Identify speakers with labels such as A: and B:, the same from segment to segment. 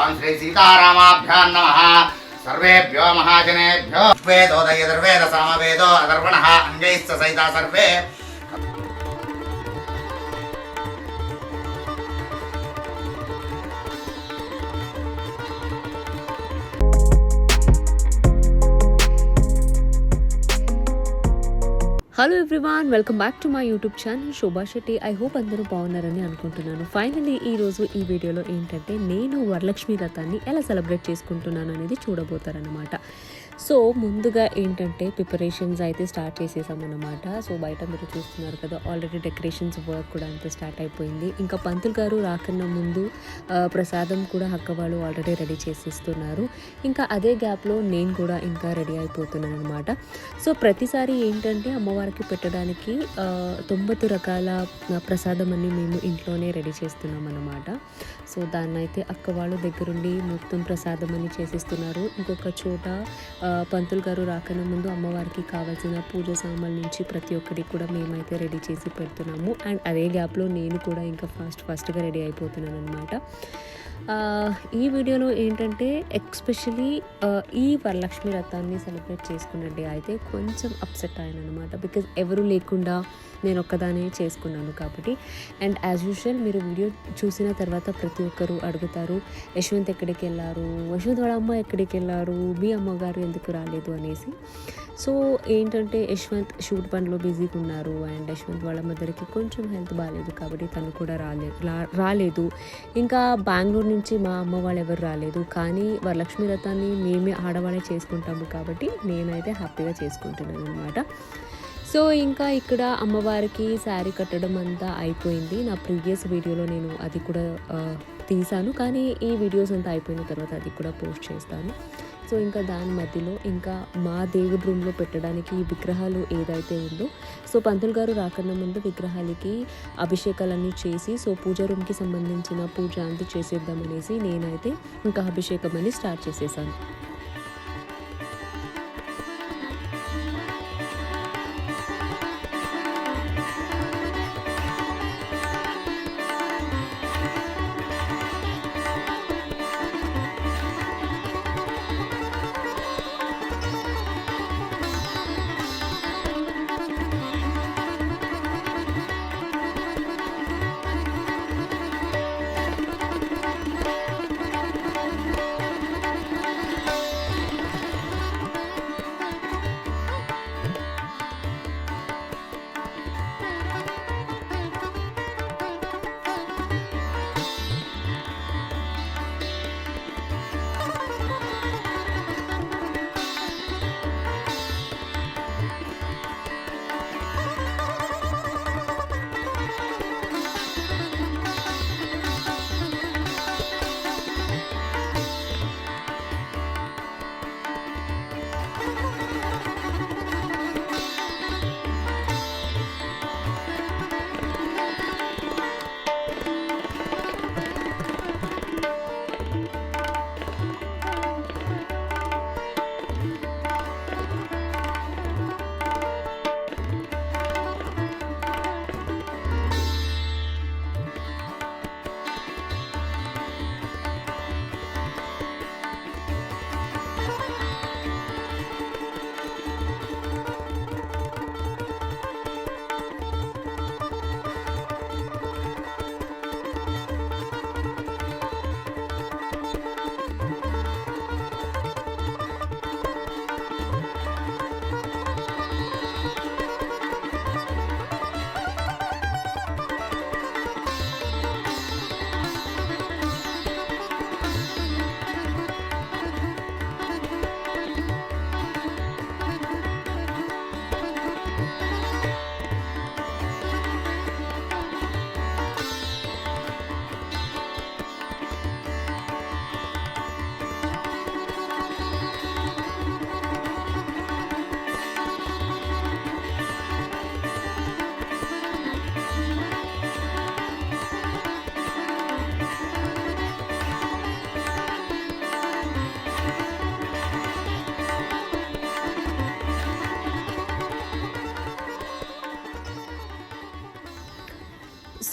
A: ओम श्री सीतारामाभ्यां नमः। सर्वेभ्यो महाजनेभ्यो वेदोदयर्वेद सामवेदो अदर्वणः अंगैश्च सहिता सर्वे
B: hello everyone, welcome back to my YouTube channel Shobha Shetty. I hope అందరూ బాగున్నారని అనుకుంటున్నాను. ఫైనలీ ఈరోజు ఈ వీడియోలో ఏంటంటే నేను వరలక్ష్మి వ్రతాన్ని ఎలా సెలబ్రేట్ చేసుకుంటున్నాను అనేది చూడబోతారనమాట. సో ముందుగా ఏంటంటే ప్రిపరేషన్స్ అయితే స్టార్ట్ చేసేసామన్నమాట. సో బయట మీరు చూస్తున్నారు కదా, ఆల్రెడీ డెకరేషన్స్ వర్క్ కూడా అంతా స్టార్ట్ అయిపోయింది. ఇంకా పంతులు గారు రాకన్నా ముందు ప్రసాదం కూడా అక్క వాళ్ళు ఆల్రెడీ రెడీ చేసేస్తున్నారు. ఇంకా అదే గ్యాప్లో నేను కూడా ఇంకా రెడీ అయిపోతున్నాను అనమాట. సో ప్రతిసారి ఏంటంటే అమ్మవారికి పెట్టడానికి 90 రకాల ప్రసాదం అన్ని మేము ఇంట్లోనే రెడీ చేస్తున్నాం అన్నమాట. సో దాన్ని అయితే అక్క వాళ్ళు దగ్గరుండి మొత్తం ప్రసాదం అని చేసేస్తున్నారు. ఇంకొక చోట పంతులు గారు రాకన్నా ముందు అమ్మవారికి కావాల్సిన పూజ సామాన్ల నుంచి ప్రతి ఒక్కటి కూడా మేమైతే రెడీ చేసి పెడుతున్నాము. అండ్ అదే గ్యాప్లో నేను కూడా ఇంకా ఫాస్ట్గా రెడీ అయిపోతున్నాను అనమాట. ఈ వీడియోలో ఏంటంటే ఎక్స్పెషలీ ఈ వరలక్ష్మి వ్రతాన్ని సెలబ్రేట్ చేసుకున్న డే అయితే కొంచెం అప్సెట్ అయ్యాను అనమాట. బికాజ్ ఎవరు లేకుండా నేను ఒక్కదానే చేసుకున్నాను కాబట్టి. అండ్ యాజ్ యూజువల్ మీరు వీడియో చూసిన తర్వాత ప్రతి ఒక్కరు అడుగుతారు, యశ్వంత్ ఎక్కడికి వెళ్ళారు, యశ్వంత్ వాళ్ళ అమ్మ ఎక్కడికి వెళ్ళారు, మీ అమ్మగారు ఎందుకు రాలేదు అనేసి. సో ఏంటంటే యశ్వంత్ షూట్ పనిలో బిజీగా ఉన్నారు. అండ్ యశ్వంత్ వాళ్ళ మదర్కి కొంచెం హెల్త్ బాగాలేదు కాబట్టి తను కూడా రాలేదు. ఇంకా బెంగళూరు నుంచి మా అమ్మ వాళ్ళు ఎవరు రాలేదు. కానీ వరలక్ష్మి వ్రతాన్ని మేమే ఆడవాళ్ళే చేసుకుంటాము కాబట్టి నేనైతే హ్యాపీగా చేసుకుంటున్నాను అనమాట. సో ఇంకా ఇక్కడ అమ్మవారికి శారీ కట్టడం అంతా అయిపోయింది. నా ప్రీవియస్ వీడియోలో నేను అది కూడా తీసాను, కానీ ఈ వీడియోస్ అంతా అయిపోయిన తర్వాత అది కూడా పోస్ట్ చేస్తాను. సో ఇంకా దాని మధ్యలో ఇంకా మా దేవుడి రూమ్లో పెట్టడానికి ఈ విగ్రహాలు ఏదైతే ఉందో, సో పంతులు గారు రాకన్నా ముందు విగ్రహాలకి అభిషేకాలన్నీ చేసి సో పూజ రూమ్కి సంబంధించిన పూజ అంతా చేసేద్దామనేసి నేనైతే ఇంకా అభిషేకం అని స్టార్ట్ చేసేసాను.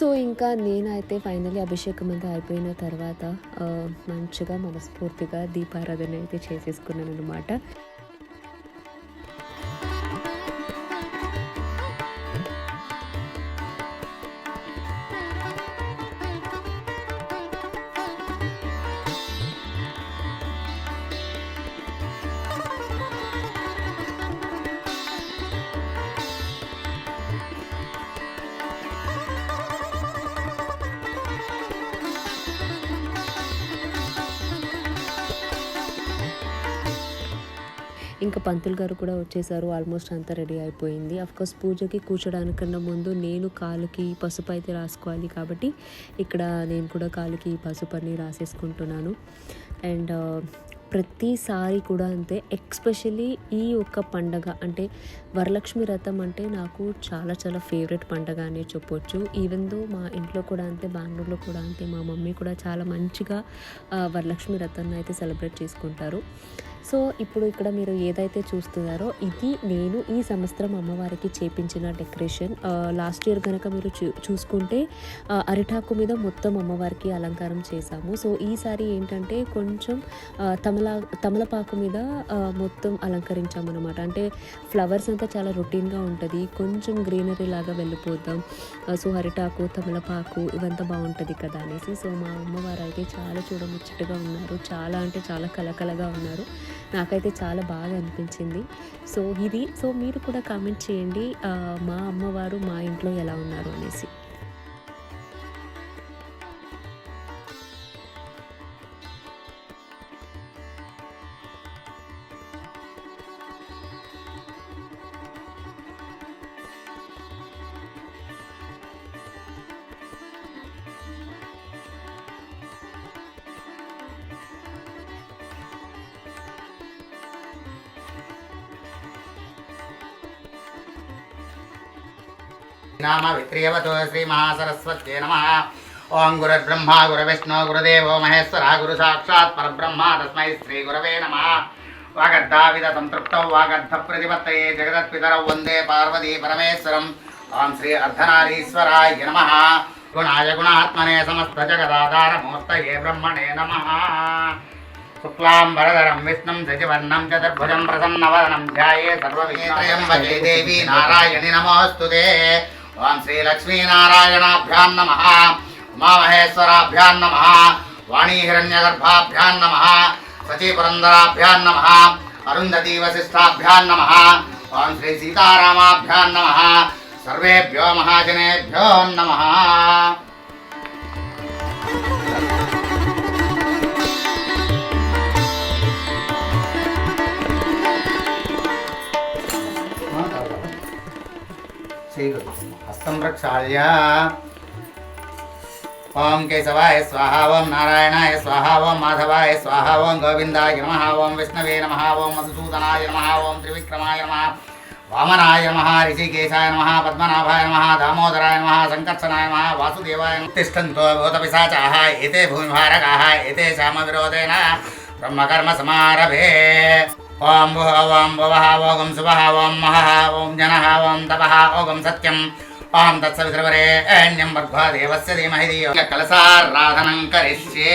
B: సో ఇంకా నేనైతే ఫైనల్లీ అభిషేకం అంతా అయిపోయిన తర్వాత మంచిగా మనస్ఫూర్తిగా దీపారాధన అయితే చేసేసుకున్నాను అనమాట. ఇంకా పంతులు గారు కూడా వచ్చేసారు. ఆల్మోస్ట్ అంతా రెడీ అయిపోయింది. అఫ్కోర్స్ పూజకి కూర్చోడానికన్నా ముందు నేను కాలుకి పసుపు అయితే రాసుకోవాలి కాబట్టి ఇక్కడ నేను కూడా కాలుకి పసుపు అని రాసేసుకుంటున్నాను. అండ్ ప్రతిసారి కూడా అంతే, ఎక్స్పెషలీ ఈ ఒక్క పండగ అంటే వరలక్ష్మి వ్రతం అంటే నాకు చాలా చాలా ఫేవరెట్ పండగ అనే చెప్పొచ్చు. ఈవెన్ దో మా ఇంట్లో కూడా అంతే, బెంగళూరులో కూడా అంతే, మా మమ్మీ కూడా చాలా మంచిగా వరలక్ష్మి వ్రతాన్ని అయితే సెలబ్రేట్ చేసుకుంటారు. సో ఇప్పుడు ఇక్కడ మీరు ఏదైతే చూస్తున్నారో ఇది నేను ఈ సంవత్సరం అమ్మవారికి చేపించిన డెకరేషన్. లాస్ట్ ఇయర్ కనుక మీరు చూసుకుంటే అరిటాకు మీద మొత్తం అమ్మవారికి అలంకారం చేశాము. సో ఈసారి ఏంటంటే కొంచెం తమలపాకు మీద మొత్తం అలంకరించామన్నమాట. అంటే ఫ్లవర్స్ అంతా చాలా రొటీన్గా ఉంటుంది, కొంచెం గ్రీనరీ లాగా వెళ్ళిపోతాం. సో అరిటాకు, తమలపాకు ఇవంతా బాగుంటుంది కదా అనేసి. సో మా అమ్మవారు అయితే చాలా చూడముచ్చటగా ఉన్నారు, చాలా అంటే చాలా కలకలగా ఉన్నారు. నాకైతే చాలా బాగా అనిపించింది. సో మీరు కూడా కామెంట్ చేయండి మా అమ్మవారు మా ఇంట్లో ఎలా ఉన్నారు అనేసి.
A: नाम वित्रियवतो श्री महासरस्वत्यै नमः। ओं गुरुर्ब्रह्मा गुरुविष्णु गुरुदेवो महेश्वरः गुरु साक्षात् परब्रह्म तस्मै श्री गुरवे नमः। वागर्धाविद संतृप्तौ वागर्ध प्रतिपत्तये जगदत्पितरौ वन्दे पार्वती परमेश्वरम्। ओं श्री अर्धनारीश्वराय नमः। गुणाय गुणात्मने समस्त जगदाधार मूर्तये ब्रह्मणे नमः। शुक्लांबरधरं विष्णुं शशिवर्णं चतुर्भुजं प्रसन्नवदनं ध्याये सर्वविघ्नोपशान्तये देवी नारायणि नमोऽस्तुते। ओं श्री लक्ष्मी नारायणाभ्यां नमः। उमामहेश्वराभ्यां नमः। वाणी हिरण्यगर्भाभ्यां नमः। सचीपुरन्दराभ्यां नमः। अरुन्धती वसिष्ठाभ्यां नमः। ओं श्री सीतारामाभ्यां नमः। सर्वेभ्यो महाजनेभ्यो नमः। हस्तं प्रक्षाल्य ओं केशवाय स्वाहा, ओं नारायणाय स्वाहा, ओं माधवाय स्वाहा, ओं गोविंदाय नमः, ओं विष्णवे नमः, ओं मधुसूदनाय नमः, ओं त्रिविक्रमाय नमः, वामनाय नमः, ऋषिकेशाय नमः, पद्मनाभाय नमः, दामोदराय नमः, संकर्षणाय नमः, वासुदेवाय नमः। तिष्ठन्तो भूतपिशाचाः एते भूमिभारकाः एते श्यामविरोधेन ब्रह्मकर्म समारभे। ओं भुवः ओं भुवः ओं शुभः ओं महः ओं जनः ओं तपः ओं सत्यम् ओं तत्सवितुर्वरेण्यं भर्गो देवस्य धीमहि धियो कलशाराधनं करिष्ये।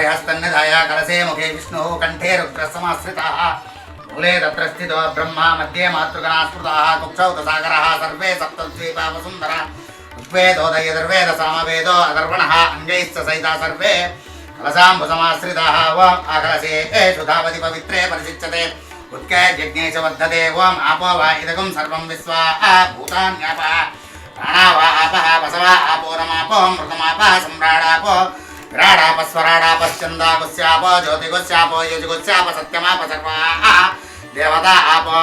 A: हस्तन्निधाय कलशे मुखे विष्णुः कंठे रुद्रसमाश्रितः मूले तत्र स्थितो ब्रह्मा मध्ये मातृगणा स्मृताः कुक्षौ सागरः सर्वे सप्तद्वीपा वसुन्धरा ऋग्वेदोदयर्वेद सामवेदो अथर्वणः अङ्गैश्च सहिता सर्वे कलशाम्बुसमाश्रिताः। ओं आकलशेषु धावति पवित्रे परिशिच्यते उत्कैर्यज्ञेश वर्धते। ओं आपो वा इदगुं सर्वं विश्वा भूतान्यापः प्राणा वा आपः वसवा आपोरमापो मृतमापः सम्राडापो विराडापस्वराडापश्चन्दागुस्यापो ज्योतिगुस्यापो यजुगुस्याप सत्यमाप सर्वाः देवता आपो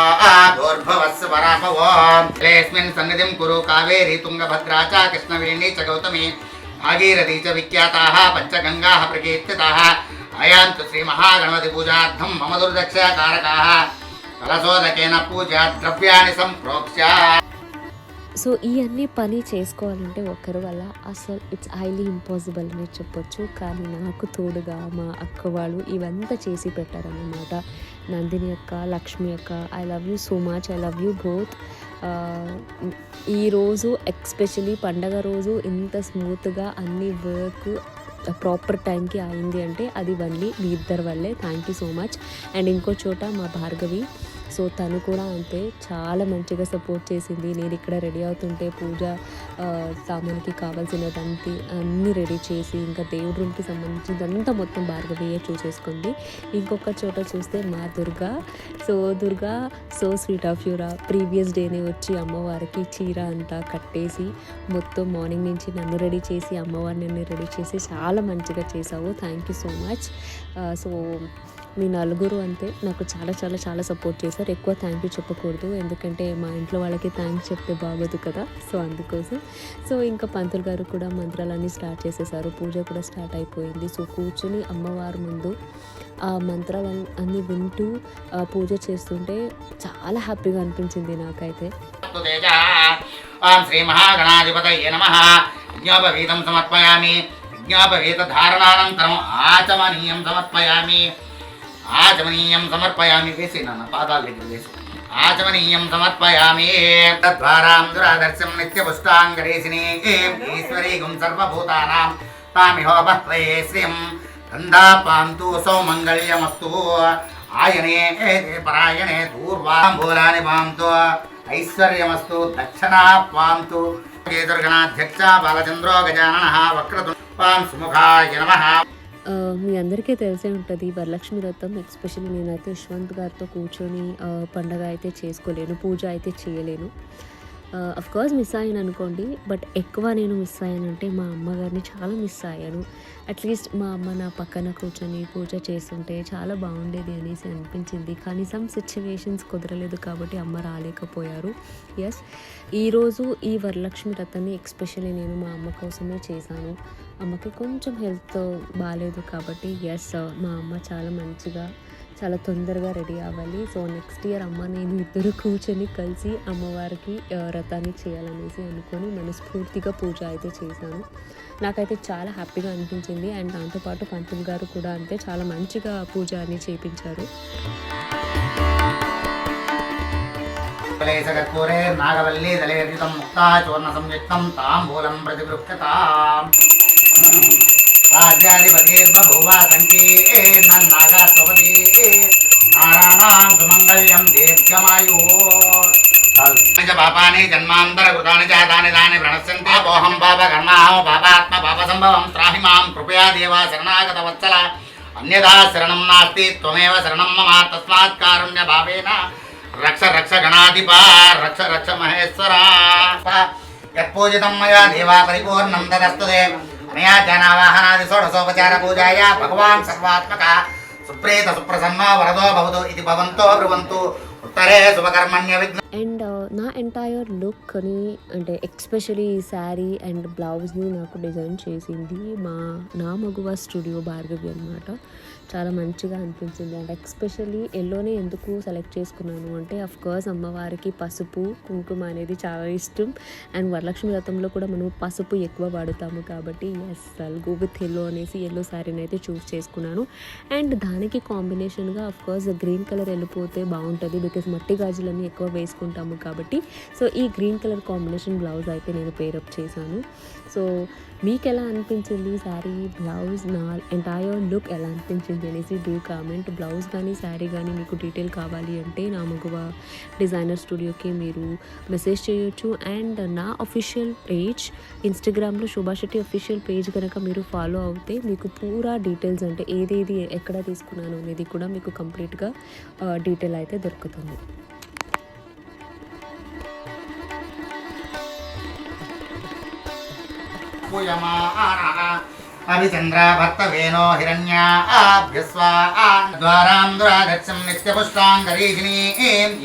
A: भूर्भुवस्सु परापवो। लेऽस्मिन् सन्निधिं कुरु कावेरी तुङ्गभद्रा च कृष्णवेणी च गौतमी भागीरथी च विख्याताः पञ्चगङ्गाः प्रकीर्तिताः। आयान्तु श्रीमहागणपति पूजार्थं मम दुर्दक्षकारकाः कलशोदकेन पूजा द्रव्याणि सम्प्रोक्ष्य।
B: సో ఇవన్నీ పని చేసుకోవాలంటే ఒక్కరి వల్ల అసలు ఇట్స్ హైలీ ఇంపాసిబుల్ అని చెప్పొచ్చు. కానీ నాకు తోడుగా మా అక్క వాళ్ళు ఇవంతా చేసి పెట్టారన్నమాట. నందిని అక్క, లక్ష్మి అక్క, I love you so much, I love you both. ఈరోజు ఎక్స్పెషలీ పండగ రోజు ఇంత స్మూత్గా అన్ని వర్క్ ప్రాపర్ టైంకి అయింది అంటే అది వన్లీ మీ ఇద్దరి వల్లే. Thank you so much. And ఇంకో చోట మా భార్గవి, సో తను కూడా అంతే చాలా మంచిగా సపోర్ట్ చేసింది. నేను ఇక్కడ రెడీ అవుతుంటే పూజ సామాన్కి కావాల్సినదంతా అన్నీ రెడీ చేసి ఇంకా దేవుడి రూమ్కి సంబంధించిందంతా మొత్తం భార్గవియే చూసేసుకుంది. ఇంకొక చోట చూస్తే మా Durga, so Durga so sweet of యూరా, ప్రీవియస్ డేనే వచ్చి అమ్మవారికి చీర అంతా కట్టేసి మొత్తం మార్నింగ్ నుంచి నన్ను రెడీ చేసి అమ్మవారిని రెడీ చేసి చాలా మంచిగా చేసావు. Thank you so much. So మీ నలుగురు అంతే నాకు చాలా చాలా చాలా సపోర్ట్ చేశారు. ఎక్కువ థ్యాంక్ యూ చెప్పకూడదు, ఎందుకంటే మా ఇంట్లో వాళ్ళకి థ్యాంక్స్ చెప్తే బాగోదు కదా, సో అందుకోసం. సో ఇంకా పంతులు గారు కూడా మంత్రాలన్నీ స్టార్ట్ చేసేసారు, పూజ కూడా స్టార్ట్ అయిపోయింది. సో కూర్చొని అమ్మవారి ముందు ఆ మంత్రాలు అన్నీ వింటూ పూజ చేస్తుంటే చాలా హ్యాపీగా అనిపించింది నాకైతే.
A: ఓం శ్రీ మహాగణాధిపతయే నమః. యజ్ఞోపవీతం సమర్పయామి. యజ్ఞోపవీత ధారణానంతరం ఆచమనీయం సమర్పయామి. ఆచమనీయం సమర్పయామి. వేసి నాన్న పాదాల దగ్గర వేసి ఆచమనీయం సమర్పయామి. తద్వారాం దురాదర్శం నిత్యపుష్టాంగరేసిని ఈశ్వరీగుం సర్వభూతానాం తామిహోపహ్వయే శ్రియం గంధాపాంతు సౌమంగళ్యమస్తు. ఆయనే పరాయణే దూర్వాంబూలాని పాంతు ఐశ్వర్యమస్తు. దక్షిణా పాంతు. దుర్గణాధ్యక్ష బాలచంద్రో గజానన వక్రతుండాం సుముఖాయ నమః.
B: మీ అందరికీ తెలిసే ఉంటుంది వరలక్ష్మి వ్రతం. ఎస్పెషల్లీ నేనైతే యశ్వంత్ గారితో కూర్చొని పండగ అయితే చేసుకోలేను, పూజ అయితే చేయలేను. కోర్స్ మిస్ అయ్యాను అనుకోండి, బట్ ఎక్కువ నేను మిస్ అయ్యానంటే మా అమ్మగారిని చాలా మిస్ అయ్యాను. అట్లీస్ట్ మా అమ్మ నా పక్కన కూర్చొని పూజ చేస్తుంటే చాలా బాగుండేది అనేసి అనిపించింది. కానీ సమ్ సిచ్యువేషన్స్ కుదరలేదు కాబట్టి అమ్మ రాలేకపోయారు. ఎస్, ఈరోజు ఈ వరలక్ష్మి వ్రతాన్ని ఎస్పెషల్లీ నేను మా అమ్మ కోసమే చేశాను. అమ్మకి కొంచెం హెల్త్ బాగాలేదు కాబట్టి ఎస్, మా అమ్మ చాలా మంచిగా చాలా తొందరగా రెడీ అవ్వాలి. సో నెక్స్ట్ ఇయర్ అమ్మ నేను ఇద్దరు కూర్చొని కలిసి అమ్మవారికి వ్రతాన్ని చేయాలనేసి అనుకొని మనస్ఫూర్తిగా పూజ అయితే చేశాను. నాకైతే చాలా హ్యాపీగా అనిపించింది. అండ్ దాంతోపాటు పంతులు గారు కూడా అంతే చాలా మంచిగా పూజ అని చేయించారు.
A: నాగవల్లి దళేరితం ముక్తా చూర్ణ సంయుక్తం తాంబూలం ప్రతిగృహ్యతాం. రాజ్యాధిపతిర్బభూవ సంకీర్ణన్నాగస్వపతి నారాణాం సుమంగళ్యం దీర్ఘమాయు. పాపాని జన్మాంతర కృతాని జాతాని దాని ప్రణశ్యంతే. పోహం పాప కర్మాహం పాపాత్మ పాప సంభవం త్రాహి మాం కృపయా దేవా శరణాగత వత్సల. అన్యథా శరణం నాస్తి త్వమేవ శరణం మమ. తస్మాత్ కారుణ్య భావేన రక్ష రక్ష గణాధిపా రక్ష రక్ష మహేశ్వర. యత్పూజితం మయా దేవా పరిపూర్ణం తదస్తుతే. అనయా జనావాహనాది షోడశోపచార పూజాయ భగవాన్ సర్వాత్మక సుప్రీత సుప్రసన్నో వరదో భవతు ఇది భవంతో బ్రువంతు ఉత్తరే శుభకర్మణ్య విఘ్న.
B: అండ్ నా ఎంటైర్ లుక్ని అంటే ఎక్స్పెషలీ ఈ శారీ అండ్ బ్లౌజ్ని నాకు డిజైన్ చేసింది నా మగువ స్టూడియో భార్గవి అనమాట. చాలా మంచిగా అనిపించింది. అండ్ ఎక్స్పెషల్లీ ఎల్లోనే ఎందుకు సెలెక్ట్ చేసుకున్నాను అంటే కోర్స్ అమ్మవారికి పసుపు కుంకుమ అనేది చాలా ఇష్టం. అండ్ వరలక్ష్మి వ్రతంలో కూడా మనం పసుపు ఎక్కువ వాడుతాము కాబట్టి yes I'll go with yellow అనేసి ఎల్లో శారీని అయితే చూస్ చేసుకున్నాను. అండ్ దానికి కాంబినేషన్గా కోర్స్ గ్రీన్ కలర్ వెళ్ళిపోతే బాగుంటుంది, బికాజ్ మట్టి గాజులన్నీ ఎక్కువ వేసుకుంటాము కాబట్టి. సో ఈ గ్రీన్ కలర్ కాంబినేషన్ బ్లౌజ్ అయితే నేను పేరప్ చేశాను. సో మీకు ఎలా అనిపించింది శారీ, బ్లౌజ్, నా ఎంటైర్ లుక్ ఎలా అనిపించింది అనేసి డూ కామెంట్. బ్లౌజ్ కానీ శారీ కానీ మీకు డీటెయిల్ కావాలి అంటే నా మగువ డిజైనర్ స్టూడియోకి మీరు మెసేజ్ చేయొచ్చు. అండ్ నా అఫీషియల్ పేజ్ ఇన్స్టాగ్రామ్లో శోభా శెట్టి అఫీషియల్ పేజ్ కనుక మీరు ఫాలో అవుతే మీకు పూరా డీటెయిల్స్ అంటే ఏదేది ఎక్కడ తీసుకున్నాను అనేది కూడా మీకు కంప్లీట్గా డీటెయిల్ అయితే దొరుకుతుంది.
A: అభిచంద్ర భర్తవేనో హిరణ్యాభ్యస్వా ద్వారాం దురాదర్శం నిత్యపుష్టాంగరీషిణీ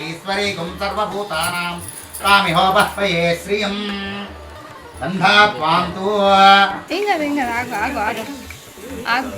A: ఈశ్వరీగుం సర్వభూతానాం తామిహోపహ్వయే శ్రియం గంధాపాంతు.
C: ఆగు.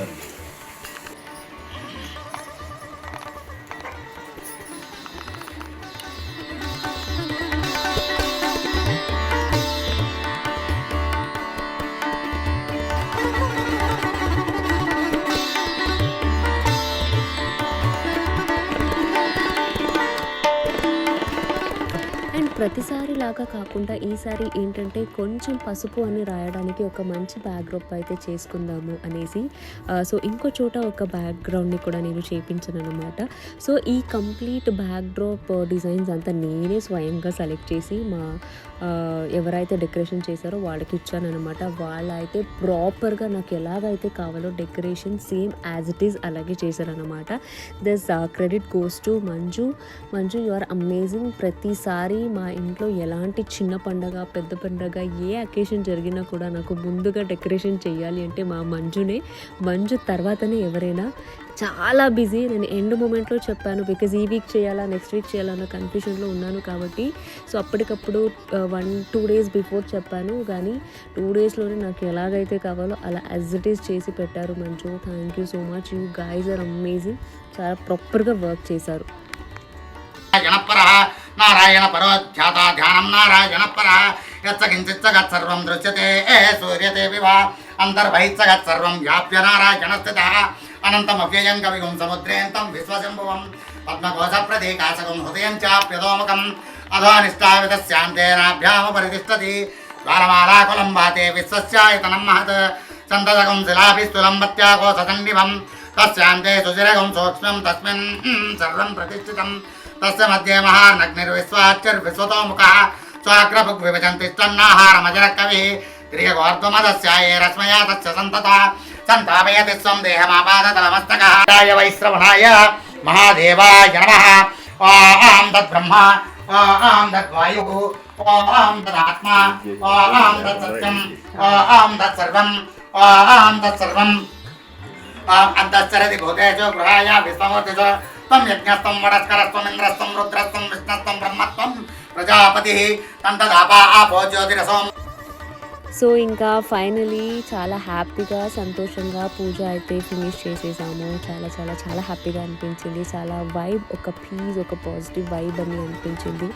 B: ప్రతిసారి లాగా కాకుండా ఈసారి ఏంటంటే కొంచెం పసుపు అని రాయడానికి ఒక మంచి బ్యాక్డ్రాప్ అయితే చేసుకుందాము అనేసి సో ఇంకో చోట ఒక బ్యాక్గ్రౌండ్ని కూడా నేను చేయించాను అనమాట. సో ఈ కంప్లీట్ బ్యాక్డ్రాప్ డిజైన్స్ అంతా నేనే స్వయంగా సెలెక్ట్ చేసి మా ఎవరైతే డెకరేషన్ చేశారో వాళ్ళకి ఇచ్చాను అనమాట. వాళ్ళైతే ప్రాపర్గా నాకు ఎలాగైతే కావాలో decoration same as it is అలాగే చేశారనమాట. This credit goes to Manju. You are amazing. ప్రతిసారి మా ఇంట్లో ఎలాంటి చిన్న పండగ పెద్ద పండగ ఏ అకేషన్ జరిగినా కూడా నాకు ముందుగా డెకరేషన్ చేయాలి అంటే మా మంజు తర్వాతనే ఎవరైనా. చాలా బిజీ. నేను ఎండ్ మూమెంట్లో చెప్పాను బికాజ్ ఈ వీక్ చేయాలా నెక్స్ట్ వీక్ చేయాలా అన్న కన్ఫ్యూషన్లో ఉన్నాను కాబట్టి సో అప్పటికప్పుడు 1-2 days బిఫోర్ చెప్పాను. కానీ 2 daysలోనే నాకు ఎలాగైతే కావాలో అలా యాజ్ ఇట్ ఈస్ చేసి పెట్టారు Manju. Thank you so much. You guys are amazing. చాలా ప్రాపర్గా వర్క్ చేశారు.
A: నారాయణ పరోధ్యాత ధ్యానం నారాయణపర యచ్చకించిచ్చగత్సర్వం దృశ్యతే సూర్యతే వివా అంతర్బహిచ్చగత్సర్వం వ్యాప్య నారాయణ స్థిత అనంతమవ్యయం కవిగుం సముద్రేంతం విశ్వశంభువం పద్మకోశ ప్రతీకాశకం హృదయం చాప్యదోముఖం అధోనిష్టావితస్యాంతేనాభ్యాముపరితిష్టతి ద్వారమాలాకులం వాతే విశ్వస్యాయతనం మహత్ సంతతకం శిలాభిస్థులంబత్యాకోశసన్నిభం తస్యాంతే సుచిరగం సూక్ష్మం తస్మిన్ సర్వం ప్రతిష్ఠితం తస్య మధ్యే మహార్నగ్నిర్విశ్వాచర్విశ్వతోముఖः స్వాగ్రభుగ్ విభజంతిష్టన్నాహారమజర కవి క్రియగోర్ధ్వమదస్యాయే రశ్మయా తస్య సంతత సంతాపయతి స్వం దేహమాపాదతలమస్తకः వైశ్రవణాయ మహాదేవాయ నమః. ఓం తద్బ్రహ్మ ఓం తద్వాయుః ఓం తదాత్మా ఓం తత్సత్యం ఓం తత్సర్వం ఓం తత్సర్వం అంతఃసరతి భూతేషు గృహాయ విశ్వమూర్తిషు త్వం యజ్ఞస్త్వం వడస్కరస్త్వం ఇంద్రస్త్వం రుద్రస్త్వం విష్ణుస్త్వం బ్రహ్మత్వం ప్రజాపతి తంతదాపా ఆపో జ్యోతిరసోం.
B: సో ఇంకా ఫైనలీ చాలా హ్యాపీగా సంతోషంగా పూజ అయితే ఫినిష్ చేసేసాము. చాలా చాలా చాలా హ్యాపీగా అనిపించింది. చాలా వైబ్, ఒక పీస్, ఒక పాజిటివ్ వైబ్ అని అనిపించింది.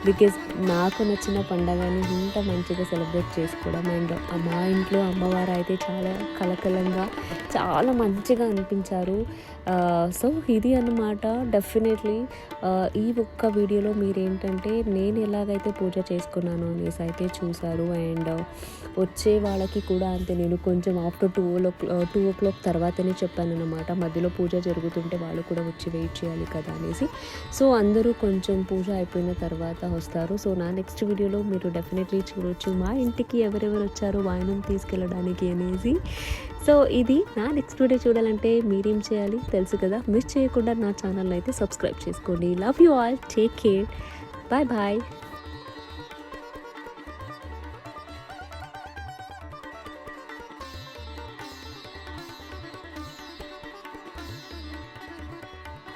B: బికాజ్ నాకు నచ్చిన పండగని ఇంత మంచిగా సెలబ్రేట్ చేసుకోవడం. అండ్ మా ఇంట్లో అమ్మవారు అయితే చాలా కలకలంగా చాలా మంచిగా అనిపించారు. సో ఇది అన్నమాట. డెఫినెట్లీ ఈ ఒక్క వీడియోలో మీరేంటంటే నేను ఎలాగైతే పూజ చేసుకున్నాను అనేసి అయితే చూశారు. అండ్ వచ్చే వాళ్ళకి కూడా అంతే. నేను కొంచెం ఆఫ్టర్ 2 o'clock తర్వాతనే చెప్పాను అనమాట. మధ్యలో పూజ జరుగుతుంటే వాళ్ళు కూడా వచ్చి వెయిట్ చేయాలి కదా అనేసి. సో అందరూ కొంచెం పూజ అయిపోయిన తర్వాత వస్తారు. సో నా నెక్స్ట్ వీడియోలో మీరు డెఫినెట్లీ చూడొచ్చు మా ఇంటికి ఎవరెవరు వచ్చారో వాయినం తీసుకెళ్ళడానికి అనేసి. సో ఇది నా నెక్స్ట్ వీడియో చూడాలంటే మీరేం చేయాలి తెలుసు కదా. మిస్ చేయకుండా నా ఛానల్ అయితే సబ్స్క్రైబ్ చేసుకోండి. Love you all. Take care. Bye bye.